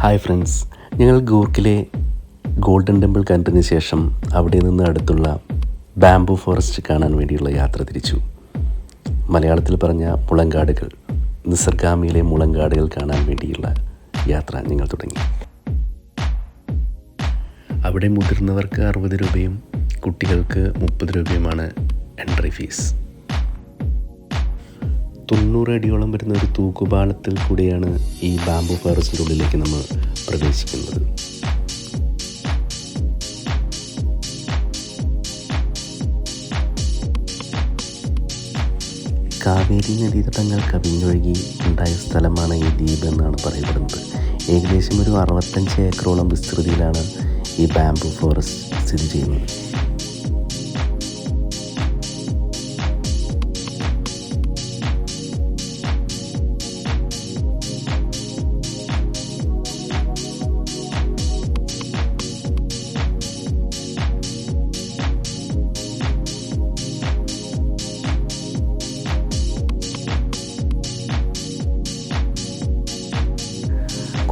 Hi friends, ഞങ്ങൾ ഗൂർക്കിലെ golden temple കണ്ടതിന് ശേഷം അവിടെ നിന്ന് അടുത്തുള്ള ബാംബു ഫോറസ്റ്റ് കാണാൻ വേണ്ടിയുള്ള യാത്ര തിരിച്ചു. മലയാളത്തിൽ പറഞ്ഞ മുളങ്കാടുകൾ, നിസർഗാമിയിലെ മുളങ്കാടുകൾ കാണാൻ വേണ്ടിയുള്ള യാത്ര ഞങ്ങൾ തുടങ്ങി. അവിടെ മുതിർന്നവർക്ക് 60 രൂപയും കുട്ടികൾക്ക് 30 രൂപയുമാണ് എൻട്രി ഫീസ്. 90 അടിയോളം വരുന്ന ഒരു തൂക്കുപാലത്തിൽ കൂടിയാണ് ഈ ബാംബു ഫോറസ്റ്റിൻ്റെ ഉള്ളിലേക്ക് നമ്മൾ പ്രവേശിക്കുന്നത്. കാവേരി നദീതടങ്ങൾ കവിഞ്ഞൊഴുകി ഉണ്ടായ സ്ഥലമാണ് ഈ ദ്വീപ് എന്നാണ് പറയപ്പെടുന്നത്. ഏകദേശം ഒരു 65 ഏക്കറോളം വിസ്തൃതിയിലാണ് ഈ ബാംബു ഫോറസ്റ്റ് സ്ഥിതി ചെയ്യുന്നത്.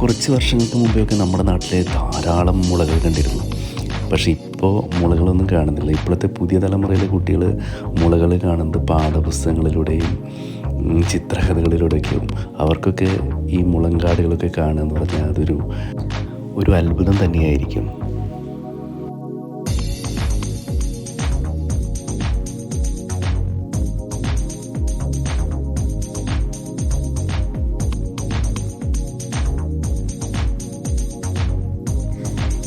കുറച്ച് വർഷങ്ങൾക്ക് മുമ്പെയൊക്കെ നമ്മുടെ നാട്ടിലെ ധാരാളം മുളകൾ കണ്ടിരുന്നു. പക്ഷേ ഇപ്പോൾ മുളകളൊന്നും കാണുന്നില്ല. ഇപ്പോഴത്തെ പുതിയ തലമുറയിലെ കുട്ടികൾ മുളകൾ കാണുന്നത് പാഠപുസ്തകങ്ങളിലൂടെയും ചിത്രകഥകളിലൂടെയൊക്കെയും. അവർക്കൊക്കെ ഈ മുളങ്കാടുകളൊക്കെ കാണുക എന്ന് പറഞ്ഞാൽ അതൊരു അത്ഭുതം തന്നെയായിരിക്കും.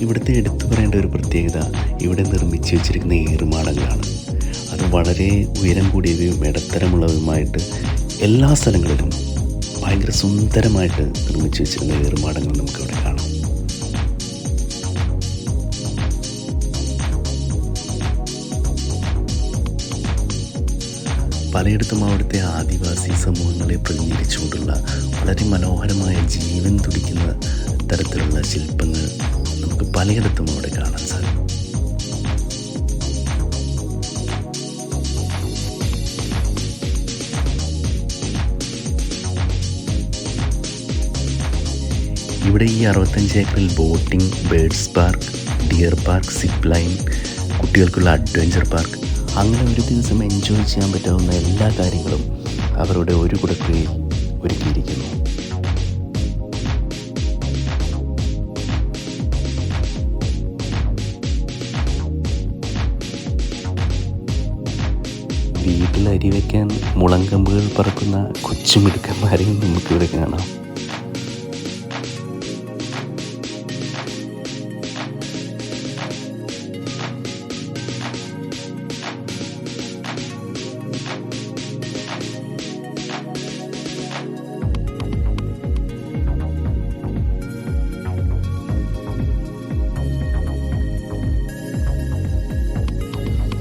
ഇവിടുത്തെ എടുത്തു പറയേണ്ട ഒരു പ്രത്യേകത, ഇവിടെ നിർമ്മിച്ച് വെച്ചിരിക്കുന്ന ഏറുമാടങ്ങളാണ്. അത് വളരെ ഉയരം കൂടിയവയും ഇടത്തരമുള്ളവയുമായിട്ട് എല്ലാ സ്ഥലങ്ങളിലും ഭയങ്കര സുന്ദരമായിട്ട് നിർമ്മിച്ച് വെച്ചിരുന്ന ഏറുമാടങ്ങൾ നമുക്കിവിടെ കാണാം. പലയിടത്തും അവിടുത്തെ ആദിവാസി സമൂഹങ്ങളെ പ്രതിനിധീകരിച്ചുകൊണ്ടുള്ള വളരെ മനോഹരമായ ജീവൻ തുടിക്കുന്ന തരത്തിലുള്ള ശില്പങ്ങൾ നമുക്ക് പലയിടത്തും അവിടെ കാണാൻ സാധിക്കും. ഇവിടെ ഈ 65 ഏക്കറിൽ boating, birds park, deer park, zip line, കുട്ടികൾക്കുള്ള അഡ്വഞ്ചർ പാർക്ക്, അങ്ങനെ ഒരു ദിവസം എൻജോയ് ചെയ്യാൻ പറ്റാവുന്ന എല്ലാ കാര്യങ്ങളും അവരുടെ ഒരു കുടക്കീഴിൽ ഒരുക്കിയിരിക്കുന്നു. വീട്ടിൽ അരി വയ്ക്കാൻ മുളങ്കമ്പുകൾ പറക്കുന്ന കൊച്ചുമിടുക്കന്മാരെയും നമുക്കിവിടെ കാണാം.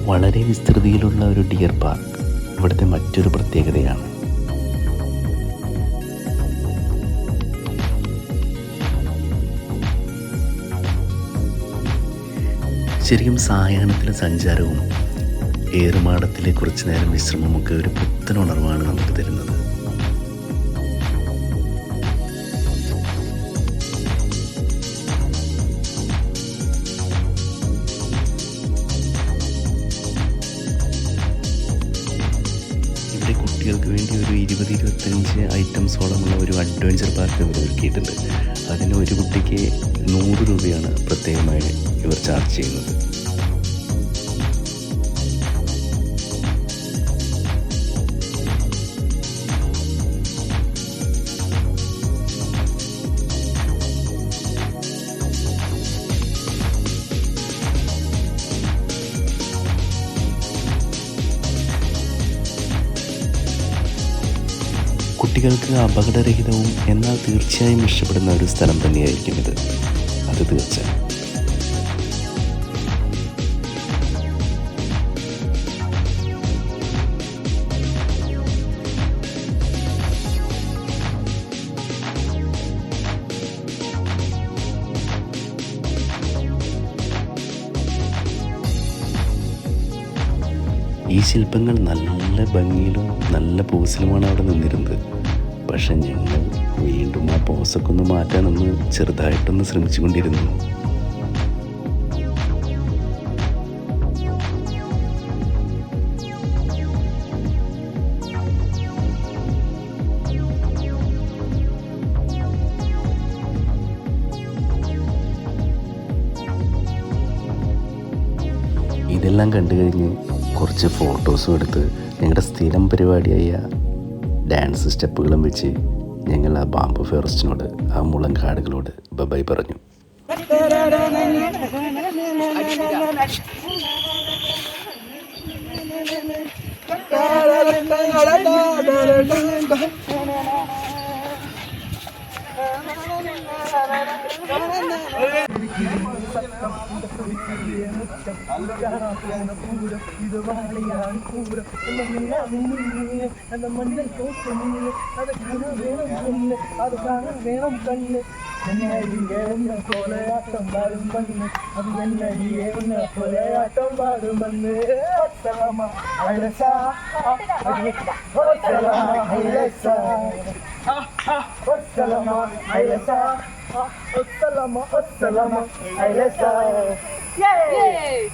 വളരെ വിസ്തൃതിയിലുള്ള ഒരു ഡിയർ പാർക്ക് ഇവിടുത്തെ മറ്റൊരു പ്രത്യേകതയാണ്. ശരിക്കും സായാഹ്നത്തിലെ സഞ്ചാരവും ഏറുമാടത്തിലെ കുറച്ചു നേരം വിശ്രമമൊക്കെ ഒരു പുത്തൻ ഉണർവാണ് നമുക്ക് തരുന്നത്. കുട്ടികൾക്ക് വേണ്ടി ഒരു 20-25 ഐറ്റംസോളമുള്ള ഒരു അഡ്വഞ്ചർ പാർക്ക് ഇവർ ഒരുക്കിയിട്ടുണ്ട്. അതിന് ഒരു കുട്ടിക്ക് 100 രൂപയാണ് പ്രത്യേകമായി ഇവർ ചാർജ് ചെയ്യുന്നത്. കുട്ടികൾക്ക് അപകടരഹിതവും എന്നാൽ തീർച്ചയായും ഇഷ്ടപ്പെടുന്ന ഒരു സ്ഥലം തന്നെയായിരിക്കും ഇത്. അത് തീർച്ചയായും. ഈ ശില്പങ്ങൾ നല്ല ഭംഗിയിലും നല്ല പോസിലുമാണ് അവിടെ നിന്നിരുന്നത്. പക്ഷെ ഞങ്ങൾ വീണ്ടും ആ പോസൊക്കെ ഒന്ന് മാറ്റാനൊന്ന് ചെറുതായിട്ടൊന്ന് ശ്രമിച്ചുകൊണ്ടിരുന്നു. ഇതെല്ലാം കണ്ടു കഴിഞ്ഞ് കുറച്ച് ഫോട്ടോസും എടുത്ത് ഞങ്ങളുടെ സ്ഥിരം പരിപാടിയായ ഡാൻസ് സ്റ്റെപ്പുകളും വെച്ച് ഞങ്ങൾ ആ ബാംബു ഫോറസ്റ്റിനോട്, ആ മുളങ്കാടുകളോട് ബൈ പറഞ്ഞു. Yay!